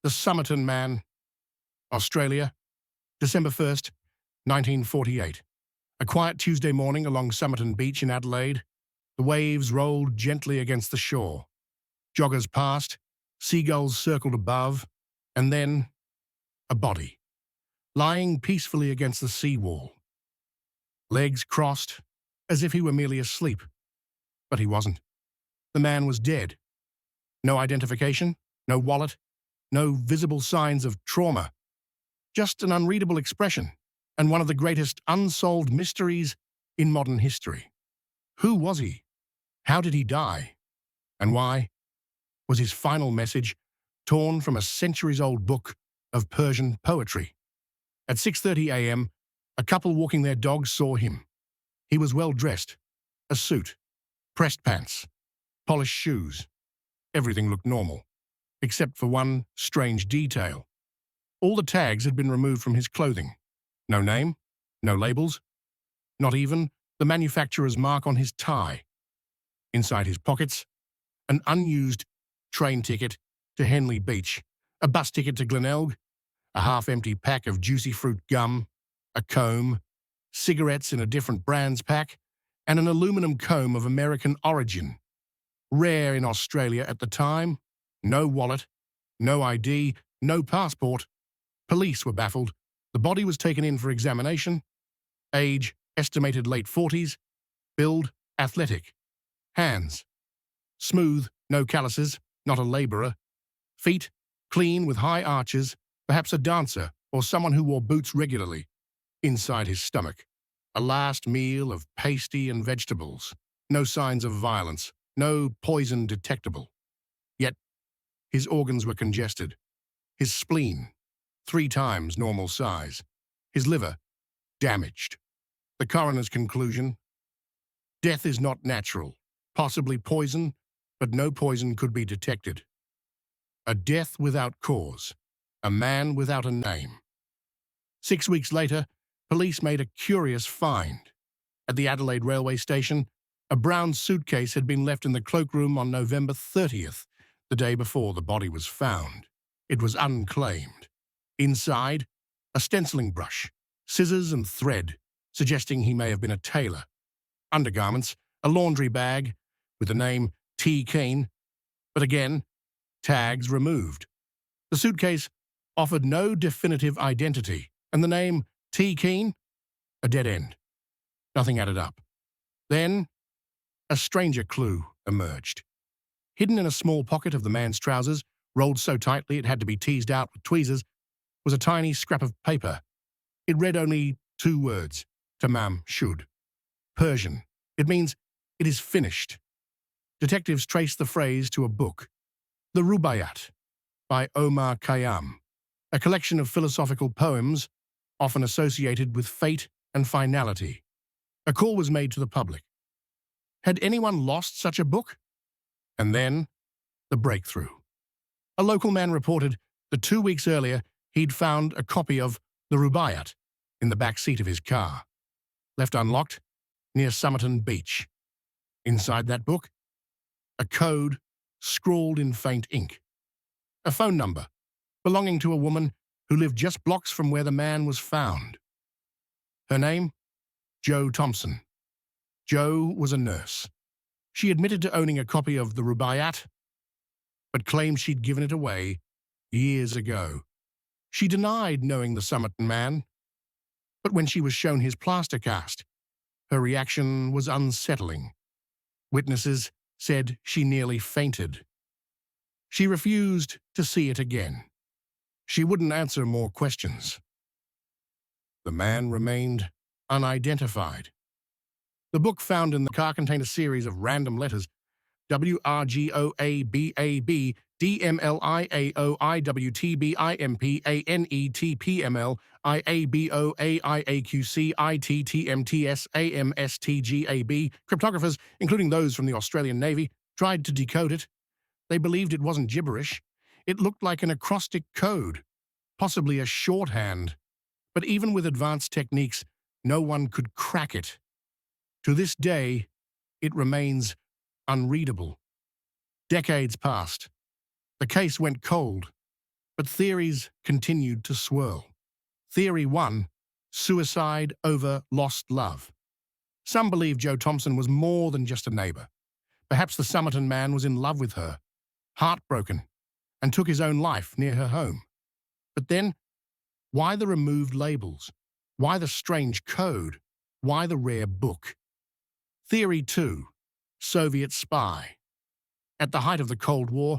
The Somerton Man, Australia, December 1st, 1948. A quiet Tuesday morning along Somerton Beach in Adelaide. The waves rolled gently against the shore. Joggers passed, seagulls circled above, and then a body, lying peacefully against the seawall. Legs crossed, as if he were merely asleep. But he wasn't. The man was dead. No identification, no wallet, no visible signs of trauma. Just an unreadable expression, and one of the greatest unsolved mysteries in modern history. Who was he? How did he die? And why? Was his final message torn from a centuries-old book of Persian poetry? At 6:30 a.m., a couple walking their dogs saw him. He was well-dressed, a suit, pressed pants, polished shoes. Everything looked normal, except for one strange detail. All the tags had been removed from his clothing. No name, no labels, not even the manufacturer's mark on his tie. Inside his pockets, an unused train ticket to Henley Beach, a bus ticket to Glenelg, a half-empty pack of juicy fruit gum, a comb, cigarettes in a different brand's pack, and an aluminum comb of American origin. Rare in Australia at the time. No wallet, no ID, no passport. Police were baffled. The body was taken in for examination. Age, estimated late 40s. Build, athletic. Hands, smooth, no calluses, not a labourer. Feet, clean with high arches, perhaps a dancer or someone who wore boots regularly. Inside his stomach, a last meal of pasty and vegetables. No signs of violence, no poison detectable. Yet, his organs were congested. His spleen, 3 times normal size. His liver, damaged. The coroner's conclusion: death is not natural. Possibly poison, but no poison could be detected. A death without cause. A man without a name. 6 weeks later, police made a curious find. At the Adelaide railway station, a brown suitcase had been left in the cloakroom on November 30th, the day before the body was found. It was unclaimed. Inside, a stenciling brush, scissors and thread, suggesting he may have been a tailor. Undergarments, a laundry bag, with the name T. Keane, but again, tags removed. The suitcase offered no definitive identity, and the name T. Keane, a dead end. Nothing added up. Then, a stranger clue emerged. Hidden in a small pocket of the man's trousers, rolled so tightly it had to be teased out with tweezers, was a tiny scrap of paper. It read only 2 words, Tamám Shud. Persian. It means, it is finished. Detectives traced the phrase to a book, The Rubaiyat, by Omar Khayyam, a collection of philosophical poems often associated with fate and finality. A call was made to the public. Had anyone lost such a book? And then, the breakthrough. A local man reported that 2 weeks earlier he'd found a copy of The Rubaiyat in the back seat of his car, left unlocked near Somerton Beach. Inside that book, a code scrawled in faint ink. A phone number belonging to a woman who lived just blocks from where the man was found. Her name? Jo Thompson. Jo was a nurse. She admitted to owning a copy of The Rubaiyat, but claimed she'd given it away years ago. She denied knowing the Somerton Man, but when she was shown his plaster cast, her reaction was unsettling. Witnesses said she nearly fainted. She refused to see it again. She wouldn't answer more questions. The man remained unidentified. The book found in the car contained a series of random letters: WRGOABAB, DMLIAOIWTBIMPANETPML, IABOAIAQCITTMTSAMSTGAB. Cryptographers, including those from the Australian Navy, tried to decode it. They believed it wasn't gibberish. It looked like an acrostic code, possibly a shorthand. But even with advanced techniques, no one could crack it. To this day, it remains unreadable. Decades passed. The case went cold. But theories continued to swirl. Theory 1, suicide over lost love. Some believe Joe Thompson was more than just a neighbor. Perhaps the Somerton Man was in love with her, heartbroken, and took his own life near her home. But then, why the removed labels? Why the strange code? Why the rare book? Theory 2, Soviet spy. At the height of the Cold War,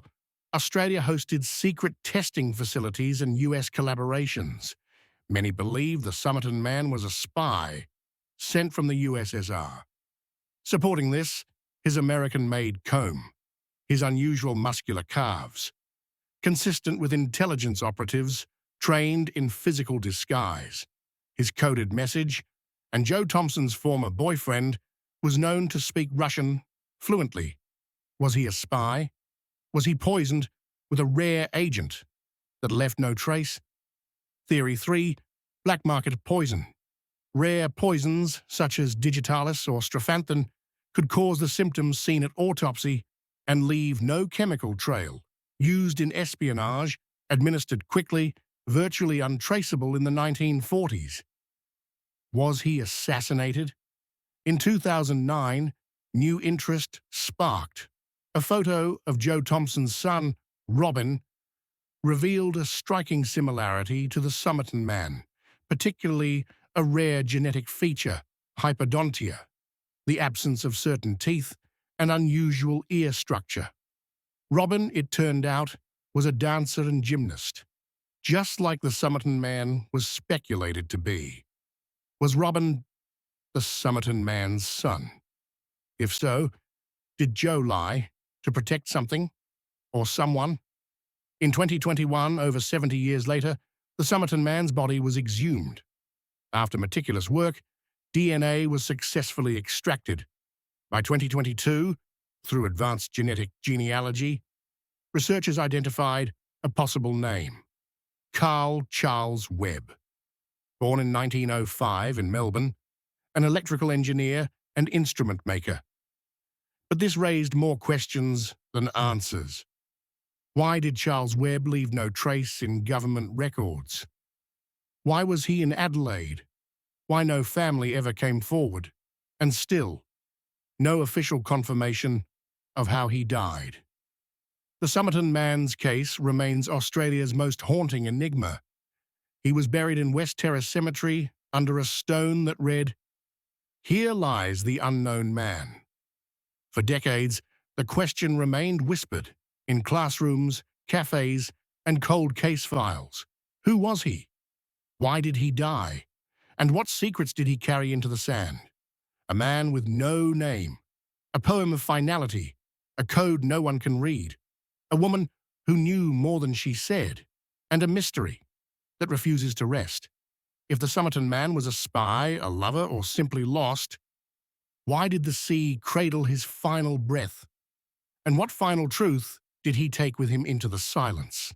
Australia hosted secret testing facilities and US collaborations. Many believe the Somerton Man was a spy sent from the USSR. Supporting this, his American-made comb, his unusual muscular calves, consistent with intelligence operatives trained in physical disguise. His coded message, and Joe Thompson's former boyfriend was known to speak Russian fluently. Was he a spy? Was he poisoned with a rare agent that left no trace? Theory 3, black market poison. Rare poisons, such as digitalis or strephanthine, could cause the symptoms seen at autopsy and leave no chemical trail. Used in espionage, administered quickly, virtually untraceable in the 1940s. Was he assassinated? In 2009, new interest sparked. A photo of Joe Thompson's son, Robin, revealed a striking similarity to the Somerton Man, particularly a rare genetic feature, hypodontia, the absence of certain teeth, and unusual ear structure. Robin, it turned out, was a dancer and gymnast, just like the Somerton Man was speculated to be. Was Robin the Somerton Man's son? If so, did Joe lie to protect something or someone? In 2021, over 70 years later, the Somerton Man's body was exhumed. After meticulous work, DNA was successfully extracted. By 2022, through advanced genetic genealogy, researchers identified a possible name: Carl Charles Webb. Born in 1905 in Melbourne, an electrical engineer and instrument maker. But this raised more questions than answers. Why did Charles Webb leave no trace in government records? Why was he in Adelaide? Why no family ever came forward? And still, no official confirmation of how he died. The Somerton Man's case remains Australia's most haunting enigma. He was buried in West Terrace Cemetery under a stone that read, "Here lies the unknown man." For decades, the question remained whispered in classrooms, cafes, and cold case files. Who was he? Why did he die? And what secrets did he carry into the sand? A man with no name, a poem of finality, a code no one can read, a woman who knew more than she said, and a mystery that refuses to rest. If the Somerton Man was a spy, a lover, or simply lost, why did the sea cradle his final breath? And what final truth did he take with him into the silence?